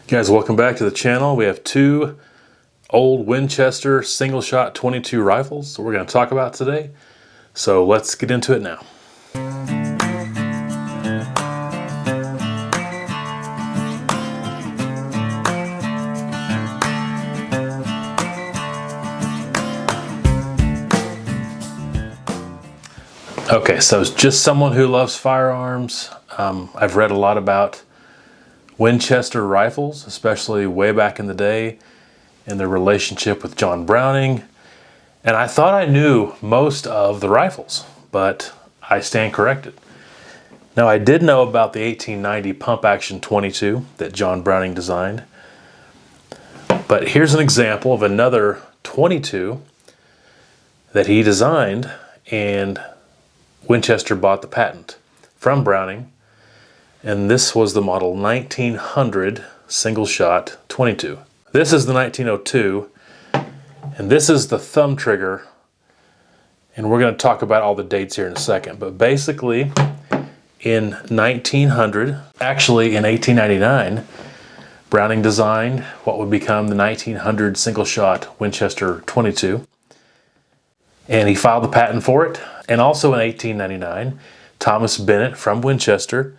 Guys, welcome back to the channel. We have two old Winchester single shot 22 rifles that we're going to talk about today. So let's get into it now. Okay, so as just someone who loves firearms, I've read a lot about Winchester rifles, especially way back in the day, and their relationship with John Browning. And I thought I knew most of the rifles, but I stand corrected. Now, I did know about the 1890 pump action 22 that John Browning designed. But here's an example of another 22 that he designed, and Winchester bought the patent from Browning. And this was the model 1900 single shot 22. This is the 1902, and this is the thumb trigger. And we're going to talk about all the dates here in a second. But basically, in 1900, actually in 1899, Browning designed what would become the 1900 single shot Winchester 22. And he filed the patent for it. And also in 1899, Thomas Bennett from Winchester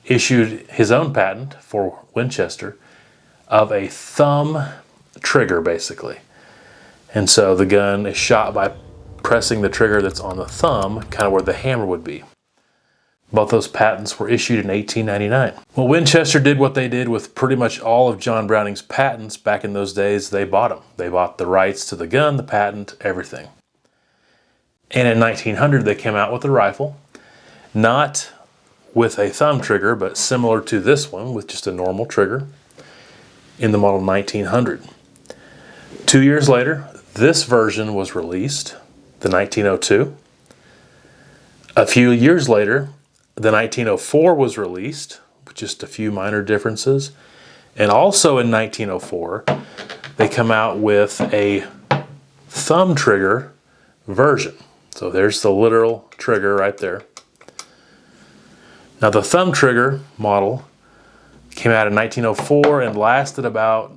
issued his own patent for Winchester of a thumb trigger, basically. And so the gun is shot by pressing the trigger that's on the thumb, kind of where the hammer would be. Both those patents were issued in 1899. Well, Winchester did what they did with pretty much all of John Browning's patents back in those days. They bought them. They bought the rights to the gun, the patent, everything. And in 1900, they came out with a rifle, not with a thumb trigger, but similar to this one with just a normal trigger in the model 1900. 2 years later, this version was released, the 1902. A few years later, the 1904 was released with just a few minor differences. And also in 1904, they come out with a thumb trigger version. So there's the literal trigger right there. Now, the thumb trigger model came out in 1904 and lasted about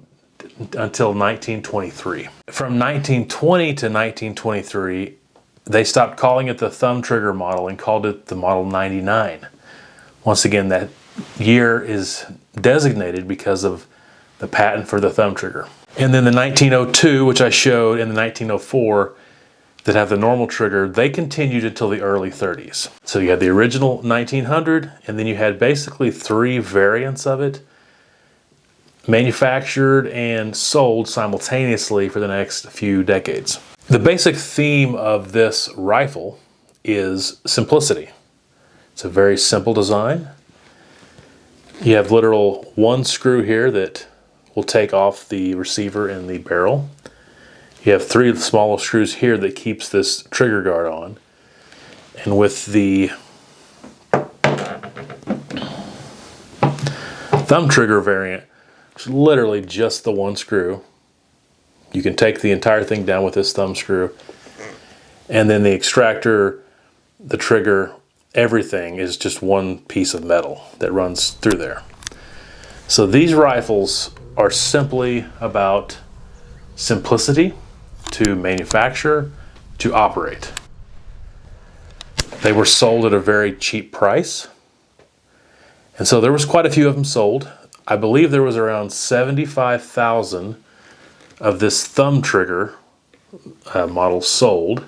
until 1923. From 1920 to 1923, they stopped calling it the thumb trigger model and called it the Model 99. Once again, that year is designated because of the patent for the thumb trigger. And then the 1902, which I showed, and the 1904, that have the normal trigger, they continued until the early 30s. So you had the original 1900, and then you had basically three variants of it manufactured and sold simultaneously for the next few decades. The basic theme of this rifle is simplicity. It's a very simple design. You have literal one screw here that will take off the receiver and the barrel. You have three small screws here that keeps this trigger guard on. And with the thumb trigger variant, it's literally just the one screw. You can take the entire thing down with this thumb screw. And then the extractor, the trigger, everything is just one piece of metal that runs through there. So these rifles are simply about simplicity to manufacture, to operate. They were sold at a very cheap price. And so there was quite a few of them sold. I believe there was around 75,000 of this thumb trigger model sold.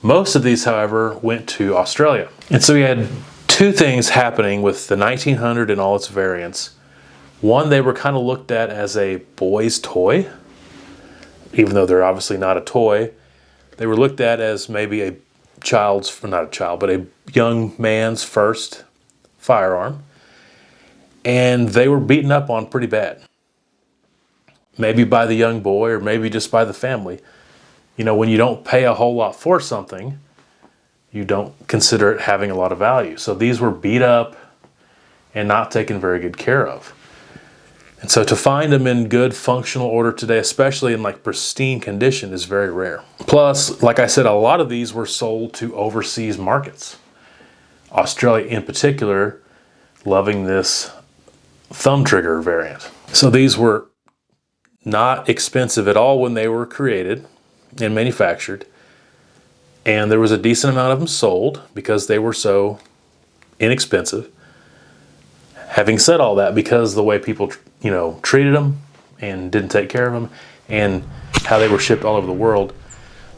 Most of these, however, went to Australia. And so we had two things happening with the 1900 and all its variants. One, they were kind of looked at as a boy's toy. Even though they're obviously not a toy, they were looked at as maybe a young man's first firearm. And they were beaten up on pretty bad. Maybe by the young boy or maybe just by the family. You know, when you don't pay a whole lot for something, you don't consider it having a lot of value. So these were beat up and not taken very good care of. And so to find them in good functional order today, especially in like pristine condition, is very rare. Plus, like I said, a lot of these were sold to overseas markets. Australia in particular, loving this thumb trigger variant. So these were not expensive at all when they were created and manufactured. And there was a decent amount of them sold because they were so inexpensive. Having said all that, because the way people, treated them and didn't take care of them and how they were shipped all over the world,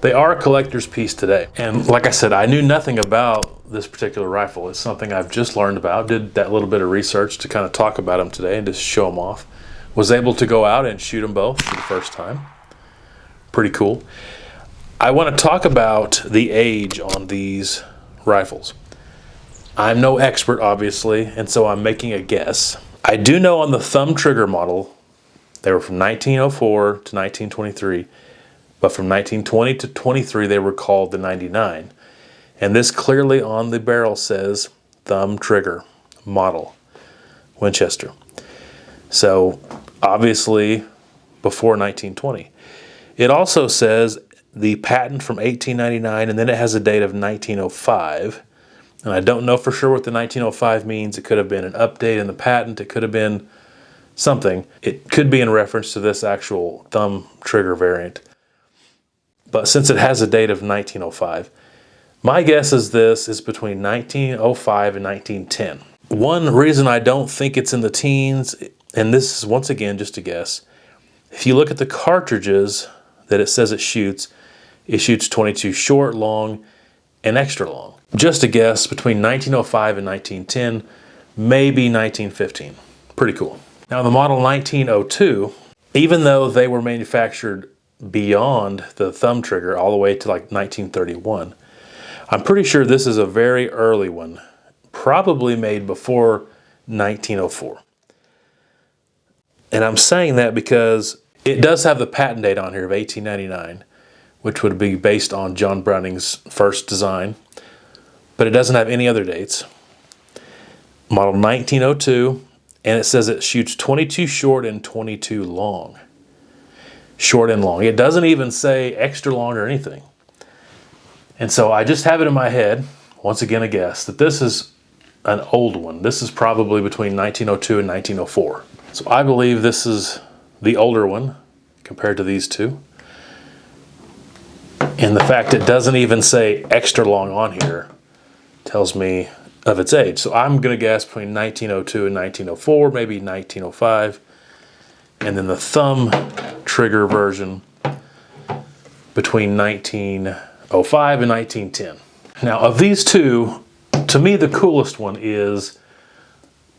they are a collector's piece today. And like I said, I knew nothing about this particular rifle. It's something I've just learned about, did that little bit of research to kind of talk about them today and just show them off. Was able to go out and shoot them both for the first time. Pretty cool. I want to talk about the age on these rifles. I'm no expert, obviously, and so I'm making a guess. I do know on the Thumb Trigger model, they were from 1904 to 1923, but from 1920 to 23, they were called the 99. And this clearly on the barrel says Thumb Trigger model, Winchester. So obviously before 1920. It also says the patent from 1899, and then it has a date of 1905. And I don't know for sure what the 1905 means. It could have been an update in the patent. It could have been something. It could be in reference to this actual Thumb Trigger variant. But since it has a date of 1905, my guess is this is between 1905 and 1910. One reason I don't think it's in the teens, and this is once again just a guess, if you look at the cartridges that it says it shoots 22 short, long, and extra long. Just a guess, between 1905 and 1910, maybe 1915. Pretty cool. Now the model 1902, even though they were manufactured beyond the Thumb Trigger all the way to like 1931, I'm pretty sure this is a very early one, probably made before 1904. And I'm saying that because it does have the patent date on here of 1899, which would be based on John Browning's first design, but it doesn't have any other dates. Model 1902, and it says it shoots 22 short and 22 long. Short and long. It doesn't even say extra long or anything. And so I just have it in my head, once again a guess, that this is an old one. This is probably between 1902 and 1904. So I believe this is the older one compared to these two. And the fact it doesn't even say extra long on here tells me of its age. So I'm going to guess between 1902 and 1904, maybe 1905. And then the Thumb Trigger version between 1905 and 1910. Now of these two, to me the coolest one is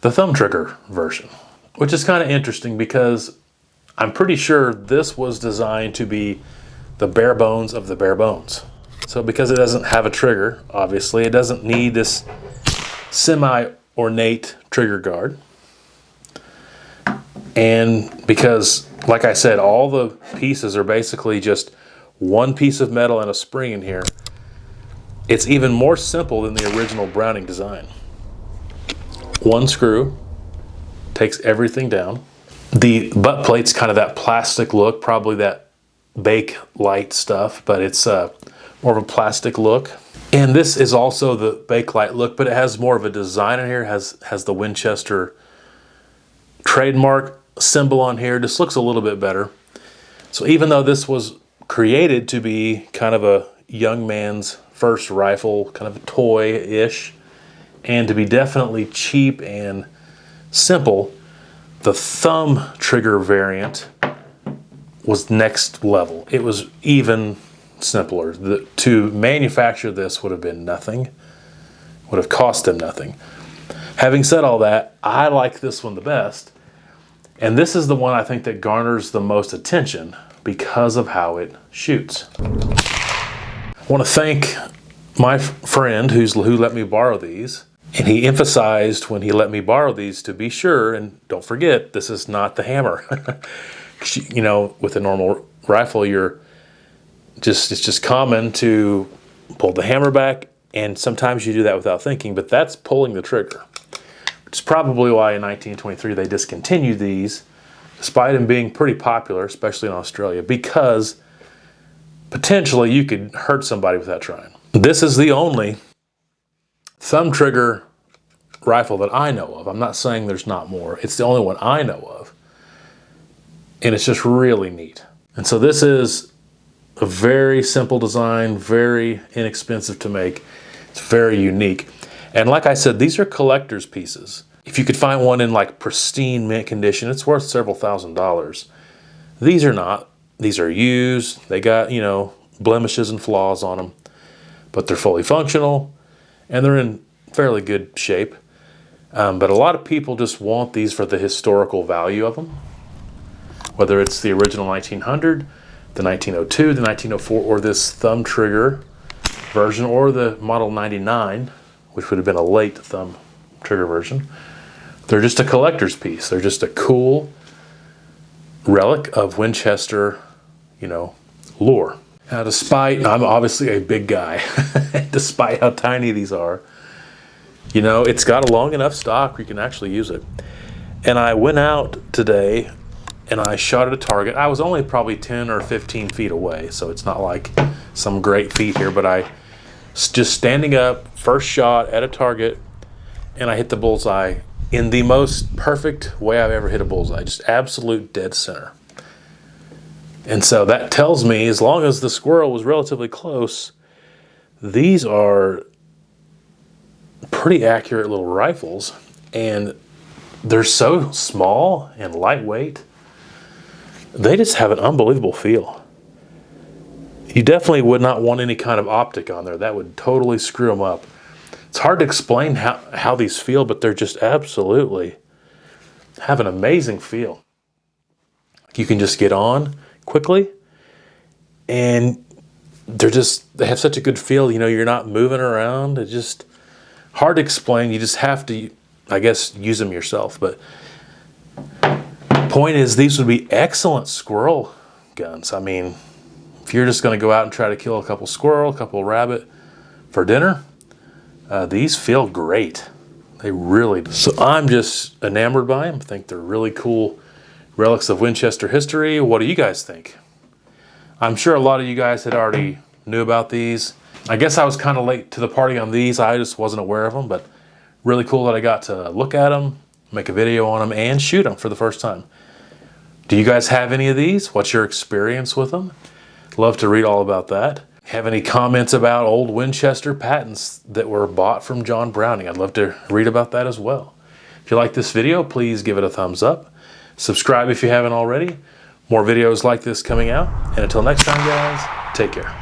the Thumb Trigger version, which is kind of interesting because I'm pretty sure this was designed to be the bare bones of the bare bones. So because it doesn't have a trigger, obviously, it doesn't need this semi-ornate trigger guard. And because, like I said, all the pieces are basically just one piece of metal and a spring in here, it's even more simple than the original Browning design. One screw takes everything down. The butt plate's kind of that plastic look, probably that bake light stuff, but it's more of a plastic look. And this is also the bake light look, but it has more of a design in here. Has the Winchester trademark symbol on here. Just looks a little bit better. So even though this was created to be kind of a young man's first rifle, kind of a toy-ish, and to be definitely cheap and simple, the Thumb Trigger variant was next level. It was even simpler. To manufacture this would have been nothing, would have cost them nothing. Having said all that, I like this one the best, and this is the one I think that garners the most attention because of how it shoots. I want to thank my friend who let me borrow these, and he emphasized when he let me borrow these to be sure, and don't forget, this is not the hammer. You know, with a normal rifle, it's just common to pull the hammer back, and sometimes you do that without thinking, but that's pulling the trigger. Which is probably why in 1923 they discontinued these, despite them being pretty popular, especially in Australia, because potentially you could hurt somebody without trying. This is the only Thumb Trigger rifle that I know of. I'm not saying there's not more. It's the only one I know of and it's just really neat. And so this is a very simple design, very inexpensive to make. It's very unique. And like I said, these are collector's pieces. If you could find one in like pristine mint condition, it's worth several $1,000s. These are not. These are used. They got, you know, blemishes and flaws on them, but they're fully functional and they're in fairly good shape. But a lot of people just want these for the historical value of them, whether it's the original 1900, the 1902, the 1904, or this thumb trigger version, or the model 99, which would have been a late thumb trigger version. They're just a collector's piece. They're just a cool relic of Winchester, you know, lore. Now, despite, I'm obviously a big guy, despite how tiny these are, you know, it's got a long enough stock where you can actually use it. And I went out today and I shot at a target. I was only probably 10 or 15 feet away, so it's not like some great feat here, but I just standing up, first shot at a target, and I hit the bullseye in the most perfect way I've ever hit a bullseye, just absolute dead center. And so that tells me, as long as the squirrel was relatively close, these are pretty accurate little rifles, and they're so small and lightweight. They just have an unbelievable feel. You definitely would not want any kind of optic on there. That would totally screw them up. It's hard to explain how these feel, but they're just absolutely have an amazing feel. You can just get on quickly, and they have such a good feel. You know, you're not moving around. It's just hard to explain. You just have to, I guess, use them yourself. But point is, these would be excellent squirrel guns. I mean, if you're just going to go out and try to kill a couple squirrel, a couple rabbit for dinner, these feel great. They really do. So I'm just enamored by them. I think they're really cool relics of Winchester history. What do you guys think? I'm sure a lot of you guys had already knew about these. I guess I was kind of late to the party on these. I just wasn't aware of them, but really cool that I got to look at them, make a video on them, and shoot them for the first time. Do you guys have any of these? What's your experience with them? Love to read all about that. Have any comments about old Winchester patents that were bought from John Browning? I'd love to read about that as well. If you like this video, please give it a thumbs up. Subscribe if you haven't already. More videos like this coming out. And until next time, guys, take care.